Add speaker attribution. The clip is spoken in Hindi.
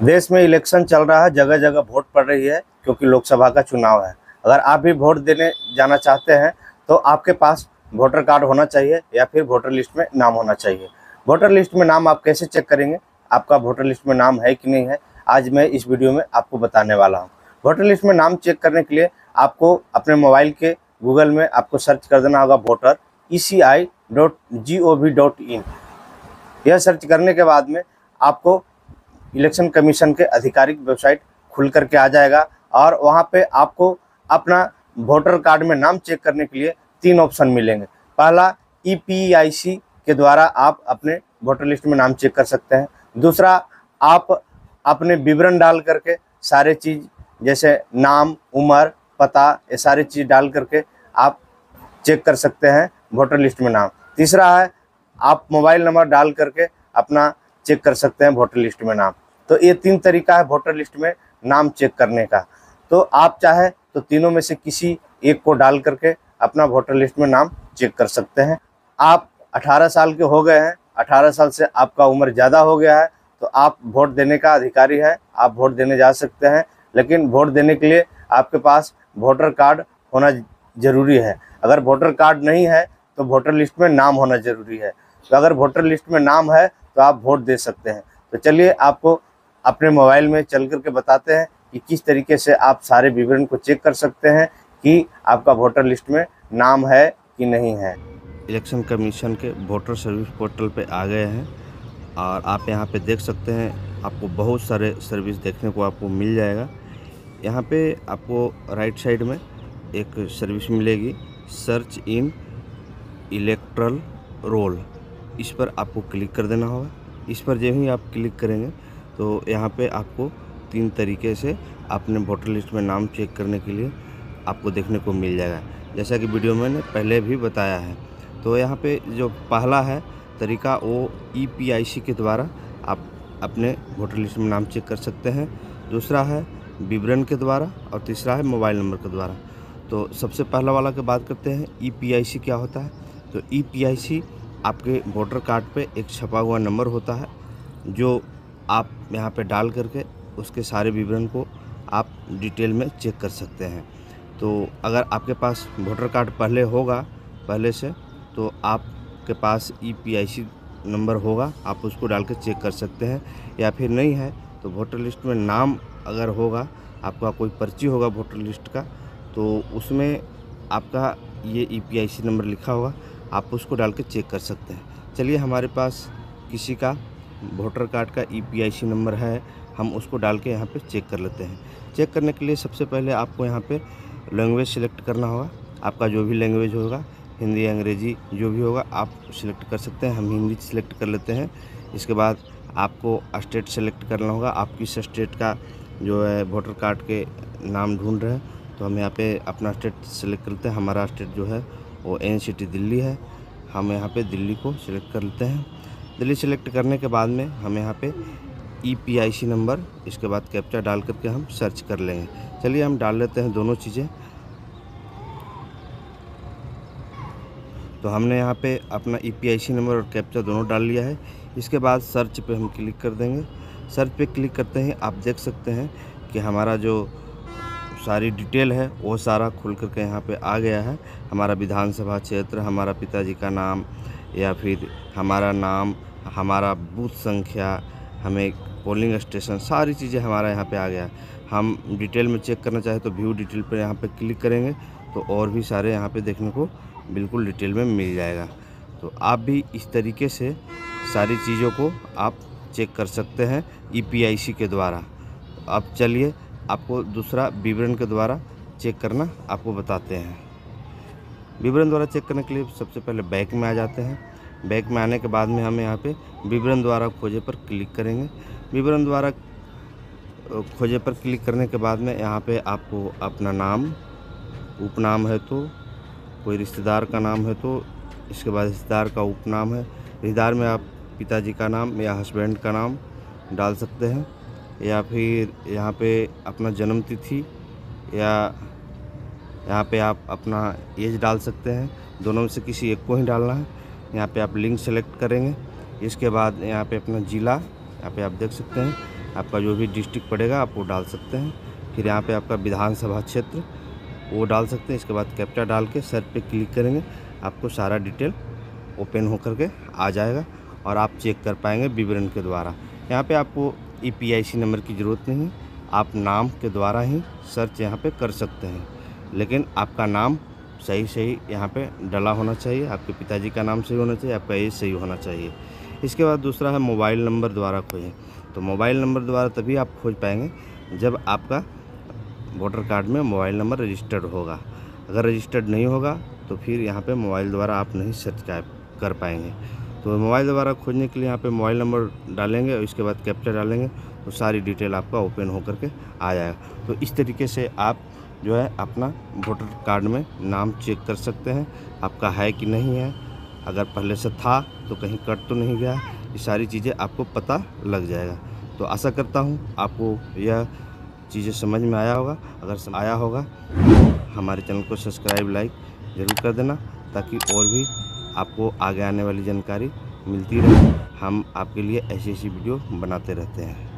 Speaker 1: देश में इलेक्शन चल रहा है, जगह जगह वोट पड़ रही है क्योंकि लोकसभा का चुनाव है। अगर आप भी वोट देने जाना चाहते हैं तो आपके पास वोटर कार्ड होना चाहिए या फिर वोटर लिस्ट में नाम होना चाहिए। वोटर लिस्ट में नाम आप कैसे चेक करेंगे, आपका वोटर लिस्ट में नाम है कि नहीं है, आज मैं इस वीडियो में आपको बताने वाला हूँ। वोटर लिस्ट में नाम चेक करने के लिए आपको अपने मोबाइल के गूगल में आपको सर्च कर देना होगा voter eci.gov.in। यह सर्च करने के बाद में आपको इलेक्शन कमीशन के आधिकारिक वेबसाइट खुल करके आ जाएगा और वहां पे आपको अपना वोटर कार्ड में नाम चेक करने के लिए 3 ऑप्शन मिलेंगे। पहला, EPIC के द्वारा आप अपने वोटर लिस्ट में नाम चेक कर सकते हैं। दूसरा, आप अपने विवरण डाल करके सारे चीज़ जैसे नाम, उम्र, पता, ये सारी चीज़ डाल करके आप चेक कर सकते हैं वोटर लिस्ट में नाम। तीसरा है, आप मोबाइल नंबर डाल करके अपना चेक कर सकते हैं वोटर लिस्ट में नाम। तो ये 3 तरीका है वोटर लिस्ट में नाम चेक करने का। तो आप चाहे तो तीनों में से किसी एक को डाल करके अपना वोटर लिस्ट में नाम चेक कर सकते हैं। आप 18 साल के हो गए हैं, 18 साल से आपका उम्र ज़्यादा हो गया है तो आप वोट देने का अधिकारी है, आप वोट देने जा सकते हैं। लेकिन वोट देने के लिए आपके पास वोटर कार्ड होना ज़रूरी है। अगर वोटर कार्ड नहीं है तो वोटर लिस्ट में नाम होना ज़रूरी है। तो अगर वोटर लिस्ट में नाम है तो आप वोट दे सकते हैं। तो चलिए आपको अपने मोबाइल में चल करके बताते हैं कि किस तरीके से आप सारे विवरण को चेक कर सकते हैं कि आपका वोटर लिस्ट में नाम है कि नहीं है।
Speaker 2: इलेक्शन कमीशन के वोटर सर्विस पोर्टल पे आ गए हैं और आप यहां पे देख सकते हैं, आपको बहुत सारे सर्विस देखने को आपको मिल जाएगा। यहां पे आपको राइट साइड में एक सर्विस मिलेगी, सर्च इन इलेक्ट्रल रोल। इस पर आपको क्लिक कर देना होगा। इस पर जब ही आप क्लिक करेंगे तो यहाँ पे आपको 3 तरीके से अपने वोटर लिस्ट में नाम चेक करने के लिए आपको देखने को मिल जाएगा, जैसा कि वीडियो मैंने पहले भी बताया है। तो यहाँ पे जो पहला है तरीका वो EPIC के द्वारा आप अपने वोटर लिस्ट में नाम चेक कर सकते हैं। दूसरा है विवरण के द्वारा और तीसरा है मोबाइल नंबर के द्वारा। तो सबसे पहला वाला की बात करते हैं, EPIC क्या होता है। तो EPIC आपके वोटर कार्ड पे एक छपा हुआ नंबर होता है जो आप यहाँ पे डाल करके उसके सारे विवरण को आप डिटेल में चेक कर सकते हैं। तो अगर आपके पास वोटर कार्ड पहले से तो आपके पास EPIC नंबर होगा, आप उसको डाल के चेक कर सकते हैं। या फिर नहीं है तो वोटर लिस्ट में नाम अगर होगा, आपका कोई पर्ची होगा वोटर लिस्ट का, तो उसमें आपका ये EPIC नंबर लिखा होगा, आप उसको डाल के चेक कर सकते हैं। चलिए, हमारे पास किसी का वोटर कार्ड का EPIC नंबर है, हम उसको डाल के यहाँ पे चेक कर लेते हैं। चेक करने के लिए सबसे पहले आपको यहाँ पे लैंग्वेज सिलेक्ट करना होगा। आपका जो भी लैंग्वेज होगा, हिंदी, अंग्रेजी जो भी होगा आप सिलेक्ट कर सकते हैं। हम हिंदी सिलेक्ट कर लेते हैं। इसके बाद आपको स्टेट सेलेक्ट करना होगा, आप किस स्टेट का जो है वोटर कार्ड के नाम ढूँढ रहे हैं। तो हम यहाँ पर अपना स्टेट सेलेक्ट करते हैं। हमारा स्टेट जो है वो NCT दिल्ली है। हम यहाँ पे दिल्ली को सिलेक्ट कर लेते हैं। दिल्ली सिलेक्ट करने के बाद में हम यहाँ पे EPIC नंबर, इसके बाद कैप्चा डाल करके हम सर्च कर लेंगे। चलिए, हम डाल लेते हैं दोनों चीज़ें। तो हमने यहाँ पे अपना EPIC नंबर और कैप्चा दोनों डाल लिया है। इसके बाद सर्च पे हम क्लिक कर देंगे। सर्च पे क्लिक करते ही आप देख सकते हैं कि हमारा जो सारी डिटेल है वो सारा खुल करके यहाँ पे आ गया है। हमारा विधानसभा क्षेत्र, हमारा पिताजी का नाम या फिर हमारा नाम, हमारा बूथ संख्या, हमें पोलिंग स्टेशन, सारी चीज़ें हमारा यहाँ पे आ गया है। हम डिटेल में चेक करना चाहे तो व्यू डिटेल पर यहाँ पे क्लिक करेंगे तो और भी सारे यहाँ पे देखने को बिल्कुल डिटेल में मिल जाएगा। तो आप भी इस तरीके से सारी चीज़ों को आप चेक कर सकते हैं EPIC के द्वारा। अब चलिए, आपको दूसरा विवरण के द्वारा चेक करना आपको बताते हैं। विवरण द्वारा चेक करने के लिए सबसे पहले बैक में आ जाते हैं। बैक में आने के बाद में हम यहाँ पे विवरण द्वारा खोजे पर क्लिक करेंगे। विवरण द्वारा खोजे पर क्लिक करने के बाद में यहाँ पे आपको अपना नाम, उपनाम है तो, कोई रिश्तेदार का नाम है तो, इसके बाद रिश्तेदार का उपनाम है, रिश्तेदार में आप पिताजी का नाम या हस्बैंड का नाम डाल सकते हैं। या फिर यहाँ पे अपना जन्म तिथि या यहाँ पे आप अपना एज डाल सकते हैं। दोनों में से किसी एक को ही डालना है। यहाँ पे आप लिंक सेलेक्ट करेंगे। इसके बाद यहाँ पे अपना ज़िला, यहाँ पे आप देख सकते हैं आपका जो भी डिस्ट्रिक्ट पड़ेगा आप वो डाल सकते हैं। फिर यहाँ पे आपका विधानसभा क्षेत्र वो डाल सकते हैं। इसके बाद कैप्चा डाल के सर्च पे क्लिक करेंगे, आपको सारा डिटेल ओपन होकर के आ जाएगा और आप चेक कर पाएंगे विवरण के द्वारा। यहाँ पे आपको EPIC नंबर की ज़रूरत नहीं है, आप नाम के द्वारा ही सर्च यहाँ पे कर सकते हैं। लेकिन आपका नाम सही यहाँ पे डला होना चाहिए, आपके पिताजी का नाम सही होना चाहिए, आपका एज सही होना चाहिए। इसके बाद दूसरा है मोबाइल नंबर द्वारा खोजें। तो मोबाइल नंबर द्वारा तभी आप खोज पाएंगे जब आपका वोटर कार्ड में मोबाइल नंबर रजिस्टर्ड होगा। अगर रजिस्टर्ड नहीं होगा तो फिर यहाँ पे मोबाइल द्वारा आप नहीं सर्च कर पाएंगे। तो मोबाइल द्वारा खोजने के लिए यहाँ पे मोबाइल नंबर डालेंगे और इसके बाद कैप्चा डालेंगे तो सारी डिटेल आपका ओपन होकर के आ जाएगा। तो इस तरीके से आप जो है अपना वोटर कार्ड में नाम चेक कर सकते हैं, आपका है कि नहीं है, अगर पहले से था तो कहीं कट तो नहीं गया, ये सारी चीज़ें आपको पता लग जाएगा। तो आशा करता हूँ आपको यह चीज़ें समझ में आया होगा। अगर आया होगा हमारे चैनल को सब्सक्राइब लाइक ज़रूर कर देना, ताकि और भी आपको आगे आने वाली जानकारी मिलती रहे। हम आपके लिए ऐसी वीडियो बनाते रहते हैं।